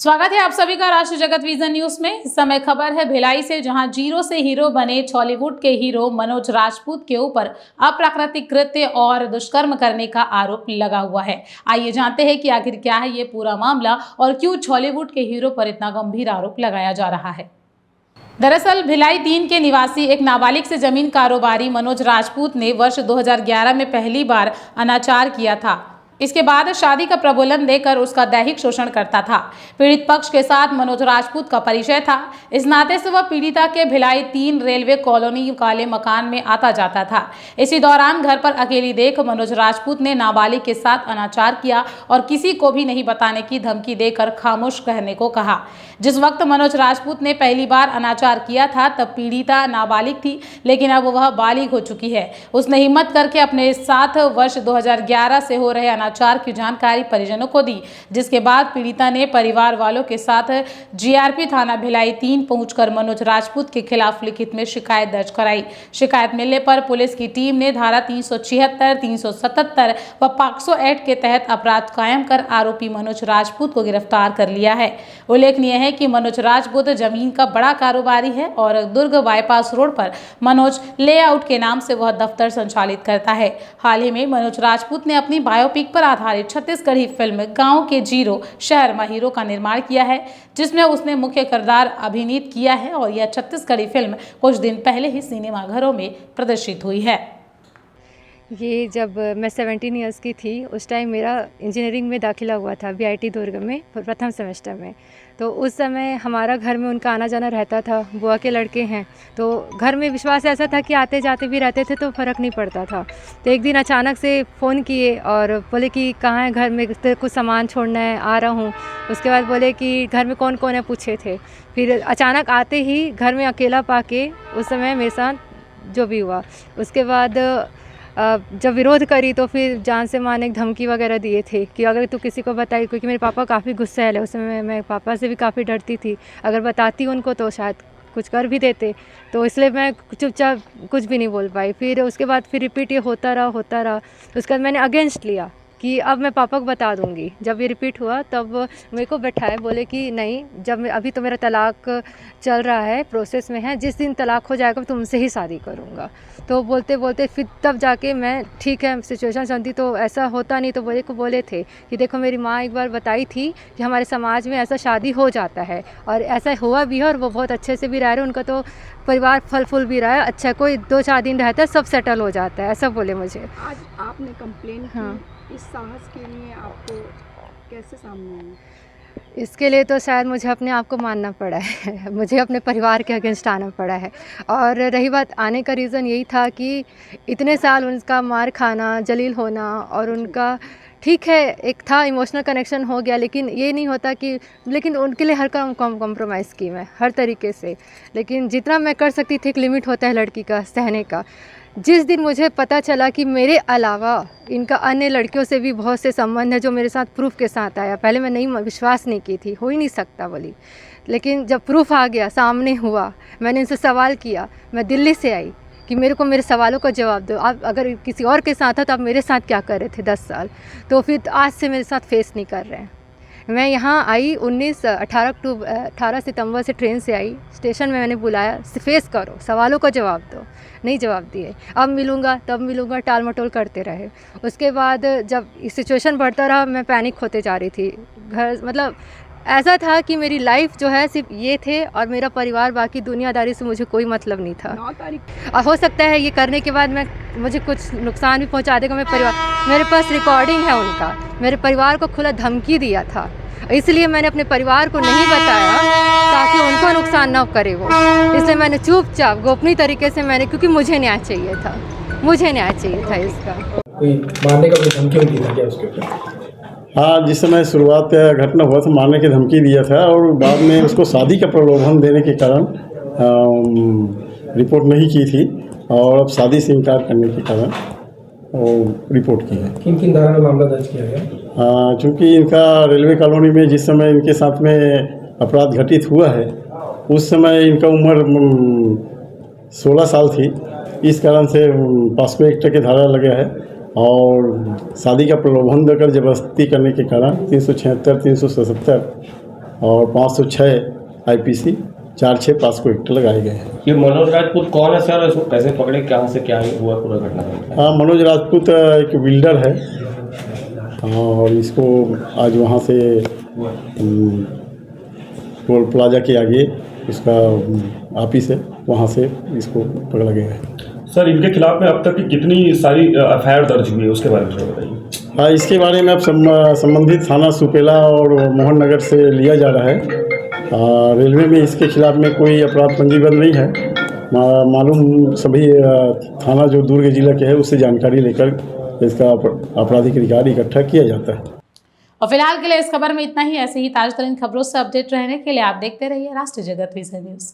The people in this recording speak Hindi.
स्वागत है आप सभी का राष्ट्रीय जगत विजन न्यूज में। इस समय खबर है भिलाई से, जहां जीरो से हीरो बने बॉलीवुड के हीरो मनोज राजपूत के ऊपर अप्राकृतिक कृत्य और दुष्कर्म करने का आरोप लगा हुआ है। आइए जानते हैं कि आखिर क्या है ये पूरा मामला और क्यों बॉलीवुड के हीरो पर इतना गंभीर आरोप लगाया जा रहा है। दरअसल भिलाई 3 के निवासी एक नाबालिग से जमीन कारोबारी मनोज राजपूत ने वर्ष 2011 में पहली बार अनाचार किया था। इसके बाद शादी का प्रलोभन देकर उसका दैहिक शोषण करता था। पीड़ित पक्ष के साथ मनोज राजपूत का परिचय था। इस नाते से वह पीड़िता के भिलाई 3 रेलवे कॉलोनी काले मकान में आता जाता था। इसी दौरान घर पर अकेली देख मनोज राजपूत ने नाबालिग के साथ अनाचार किया और किसी को भी नहीं बताने की धमकी देकर खामोश रहने को कहा। जिस वक्त मनोज राजपूत ने पहली बार अनाचार किया था तब पीड़िता नाबालिग थी, लेकिन अब वह बालिग हो चुकी है। उसने हिम्मत करके अपने साथ वर्ष 2011 से हो रहे अनाचार की जानकारी परिजनों को दी, जिसके बाद पीड़िता ने परिवार वालों के साथ जीआरपी थाना भिलाई 3 पहुंचकर मनोज राजपूत के खिलाफ लिखित में शिकायत दर्ज कराई। शिकायत मिलने पर पुलिस की टीम ने धारा 376, 377 व पॉक्सो एक्ट के तहत अपराध कायम कर आरोपी मनोज राजपूत को गिरफ्तार कर लिया है। उल्लेखनीय है कि मनोज राजपूत जमीन का बड़ा कारोबारी है और दुर्ग बाईपास रोड पर मनोज लेआउट के नाम से वह दफ्तर संचालित करता है। हाल ही में मनोज राजपूत ने अपनी बायोपिक पर आधारित छत्तीसगढ़ी फिल्म गांव के जीरो शहर में हीरो का निर्माण किया है, जिसमें उसने मुख्य किरदार अभिनीत किया है और यह छत्तीसगढ़ी फिल्म कुछ दिन पहले ही सिनेमाघरों में प्रदर्शित हुई है। ये जब मैं 17 इयर्स की थी उस टाइम मेरा इंजीनियरिंग में दाखिला हुआ था बीआईटी दुर्ग में प्रथम सेमेस्टर में। तो उस समय हमारा घर में उनका आना जाना रहता था। बुआ के लड़के हैं तो घर में विश्वास ऐसा था कि आते जाते भी रहते थे तो फ़र्क नहीं पड़ता था। तो एक दिन अचानक से फ़ोन किए और बोले कि कहाँ है घर में, कुछ सामान छोड़ना है, आ रहा हूँ। उसके बाद बोले कि घर में कौन कौन है, पूछे थे। फिर अचानक आते ही घर में अकेला पा के उस समय मेरे साथ जो भी हुआ, उसके बाद जब विरोध करी तो फिर जान से मारने की धमकी वगैरह दिए थे कि अगर तू किसी को बताई, क्योंकि मेरे पापा काफ़ी गुस्सैल है। उस समय मैं पापा से भी काफ़ी डरती थी, अगर बताती उनको तो शायद कुछ कर भी देते, तो इसलिए मैं चुपचाप कुछ भी नहीं बोल पाई। फिर उसके बाद फिर रिपीट ये होता रहा। उसके बाद मैंने अगेंस्ट लिया कि अब मैं पापा को बता दूंगी। जब ये रिपीट हुआ तब मेरे को बैठाए, बोले कि नहीं, जब अभी तो मेरा तलाक चल रहा है, प्रोसेस में है, जिस दिन तलाक हो जाएगा तुमसे ही शादी करूंगा। तो बोलते बोलते फिर तब जाके मैं ठीक है सिचुएशन समझी तो ऐसा होता नहीं। तो बोले थे कि देखो मेरी माँ एक बार बताई थी कि हमारे समाज में ऐसा शादी हो जाता है और ऐसा हुआ भी है और वो बहुत अच्छे से भी रह रहे हैं, उनका तो परिवार फल फूल भी रहा है, अच्छा कोई 2-4 दिन रहता है सब सेटल हो जाता है, ऐसा बोले मुझे। आज आपने कंप्लेन की, हाँ, इस साहस के लिए आपको कैसे सामने आए? इसके लिए तो शायद मुझे अपने आप को मानना पड़ा है मुझे अपने परिवार के अगेंस्ट आना पड़ा है। और रही बात आने का रीज़न यही था कि इतने साल उनका मार खाना, जलील होना और उनका ठीक है एक था इमोशनल कनेक्शन हो गया, लेकिन ये नहीं होता कि, लेकिन उनके लिए हर काम कॉम्प्रोमाइज़ की मैं हर तरीके से, लेकिन जितना मैं कर सकती थी। एक लिमिट होता है लड़की का सहने का। जिस दिन मुझे पता चला कि मेरे अलावा इनका अन्य लड़कियों से भी बहुत से संबंध है, जो मेरे साथ प्रूफ के साथ आया, पहले मैं नहीं विश्वास नहीं की थी, हो ही नहीं सकता बोली, लेकिन जब प्रूफ आ गया, सामने हुआ, मैंने इनसे सवाल किया। मैं दिल्ली से आई कि मेरे को मेरे सवालों का जवाब दो। आप अगर किसी और के साथ था तो आप मेरे साथ क्या कर रहे थे 10 साल? तो फिर आज से मेरे साथ फेस नहीं कर रहे हैं। मैं यहाँ आई 18 सितंबर से ट्रेन से आई, स्टेशन में मैंने बुलाया, फेस करो, सवालों का जवाब दो, नहीं जवाब दिए। अब मिलूँगा तब मिलूँगा, टाल मटोल करते रहे। उसके बाद जब सिचुएशन बढ़ता रहा, मैं पैनिक होते जा रही थी। घर मतलब ऐसा था कि मेरी लाइफ जो है सिर्फ ये थे और मेरा परिवार, बाकी दुनियादारी से मुझे कोई मतलब नहीं था। 9 तारीख और हो सकता है ये करने के बाद मुझे कुछ नुकसान भी पहुंचा देगा मेरे परिवार। मेरे पास रिकॉर्डिंग है उनका, मेरे परिवार को खुला धमकी दिया था, इसलिए मैंने अपने परिवार को नहीं बताया ताकि उनको नुकसान न करे वो। इसलिए मैंने चुपचाप गोपनीय तरीके से मैंने, क्योंकि मुझे न्याय चाहिए था, मुझे न्याय चाहिए था इसका। कोई मारने का कोई धमकी उनकी था क्या उसके ऊपर? हाँ, जिस समय शुरुआत घटना हुआ था मारने की धमकी दिया था और बाद में उसको शादी का प्रलोभन देने के कारण रिपोर्ट नहीं की थी और अब शादी से इनकार करने के कारण रिपोर्ट की है। किन किन धारा में मामला दर्ज किया गया? चूँकि इनका रेलवे कॉलोनी में जिस समय इनके साथ में अपराध घटित हुआ है उस समय इनका उम्र 16 साल थी, इस कारण से पॉक्सो एक्ट के धारा लगा है और शादी का प्रलोभन देकर जबरदस्ती करने के कारण 376, 377 और 506 IPC 4/6 पास्को एक्ट लगाए गए हैं। ये मनोज राजपूत कौन है सर, इसको कैसे पकड़े, कहाँ से क्या हुआ पूरा घटना? हाँ, मनोज राजपूत एक बिल्डर है और इसको आज वहाँ से टोल प्लाजा के आगे इसका ऑफिस है, वहाँ से इसको पकड़ा गया है। सर इनके खिलाफ में अब तक की कितनी सारी FIR दर्ज हुई है उसके बारे में बताइए। हाँ, इसके बारे में अब संबंधित थाना सुपेला और मोहन नगर से लिया जा रहा है। रेलवे में इसके खिलाफ में कोई अपराध पंजीबद्ध नहीं है। मालूम सभी थाना जो दुर्ग जिला के है उससे जानकारी लेकर इसका आपराधिक रिकॉर्ड इकट्ठा किया जाता है। और फिलहाल के लिए इस खबर में इतना ही। ऐसे ही ताज़ा तरीन खबरों से अपडेट रहने के लिए आप देखते रहिए राष्ट्रीय जगत विजन न्यूज़।